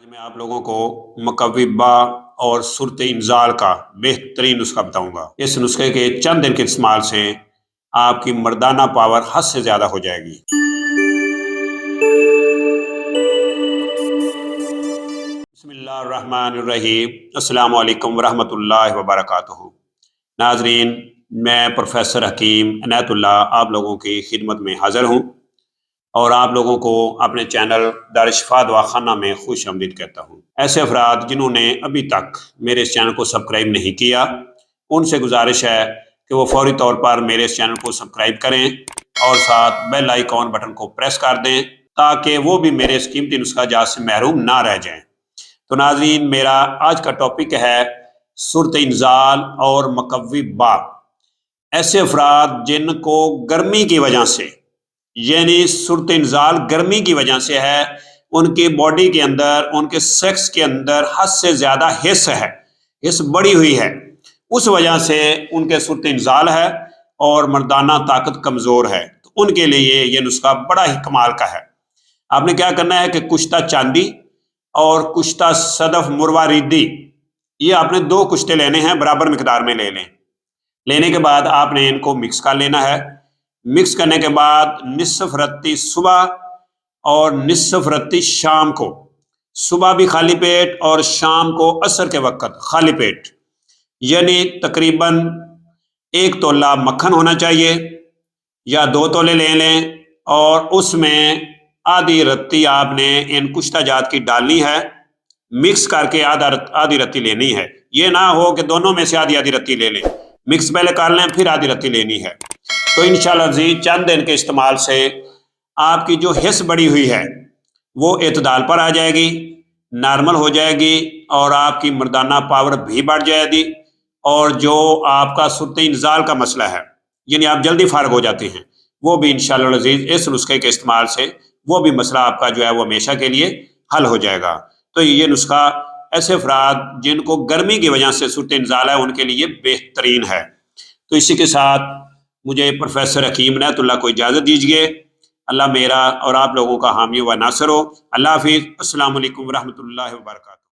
میں آپ لوگوں کو مقوی با اور صورت انزال کا بہترین نسخہ بتاؤں گا۔ اس نسخے کے چند دن کے استعمال سے آپ کی مردانہ پاور حد سے زیادہ ہو جائے گی۔ بسم اللہ الرحمن الرحیم۔ السلام علیکم ورحمۃ اللہ وبرکاتہ۔ ناظرین، میں پروفیسر حکیم عنایت اللہ آپ لوگوں کی خدمت میں حاضر ہوں اور آپ لوگوں کو اپنے چینل دارالشفا دواخانہ میں خوش آمدید کہتا ہوں۔ ایسے افراد جنہوں نے ابھی تک میرے اس چینل کو سبسکرائب نہیں کیا، ان سے گزارش ہے کہ وہ فوری طور پر میرے اس چینل کو سبسکرائب کریں اور ساتھ بیل آئیکن بٹن کو پریس کر دیں تاکہ وہ بھی میرے اس قیمتی نسخہ جات سے محروم نہ رہ جائیں۔ تو ناظرین، میرا آج کا ٹاپک ہے صورت انزال اور مقوی با۔ ایسے افراد جن کو گرمی کی وجہ سے، یعنی صورت انزال گرمی کی وجہ سے ہے، ان کی باڈی کے اندر، ان کے سیکس کے اندر حد سے زیادہ حس ہے، حس بڑی ہوئی ہے، اس وجہ سے ان کے صورت انزال ہے اور مردانہ طاقت کمزور ہے، تو ان کے لیے یہ نسخہ بڑا ہی کمال کا ہے۔ آپ نے کیا کرنا ہے کہ کشتہ چاندی اور کشتہ صدف مرواریدی، یہ آپ نے 2 کشتے لینے ہیں، برابر مقدار میں لے لیں۔ لینے کے بعد آپ نے ان کو مکس کر لینا ہے۔ مکس کرنے کے بعد نصف رتی صبح اور نصف رتی شام کو، صبح بھی خالی پیٹ اور شام کو عصر کے وقت خالی پیٹ، یعنی تقریباً 1 تولہ مکھن ہونا چاہیے یا 2 تولے لے لیں، اور اس میں آدھی رتی آپ نے ان کشتہ جات کی ڈالنی ہے، مکس کر کے آدھی رتی لینی ہے۔ یہ نہ ہو کہ دونوں میں سے آدھی رتی لے لیں، مکس پہلے کر لیں پھر آدھی رتی لینی ہے۔ تو انشاءاللہ عزیز، چند دن کے استعمال سے آپ کی جو حس بڑی ہوئی ہے وہ اعتدال پر آ جائے گی، نارمل ہو جائے گی، اور آپ کی مردانہ پاور بھی بڑھ جائے گی، اور جو آپ کا صورت انزال کا مسئلہ ہے، یعنی آپ جلدی فارغ ہو جاتے ہیں، وہ بھی انشاءاللہ عزیز اس نسخے کے استعمال سے وہ بھی مسئلہ آپ کا جو ہے وہ ہمیشہ کے لیے حل ہو جائے گا۔ تو یہ نسخہ ایسے افراد جن کو گرمی کی وجہ سے صورت انزال ہے ان کے لیے بہترین ہے۔ تو اسی کے ساتھ مجھے پروفیسر حکیم عنایت اللہ کو اجازت دیجیے۔ اللہ میرا اور آپ لوگوں کا حامی و ناصر ہو۔ اللہ حافظ۔ السلام علیکم ورحمۃ اللہ وبرکاتہ۔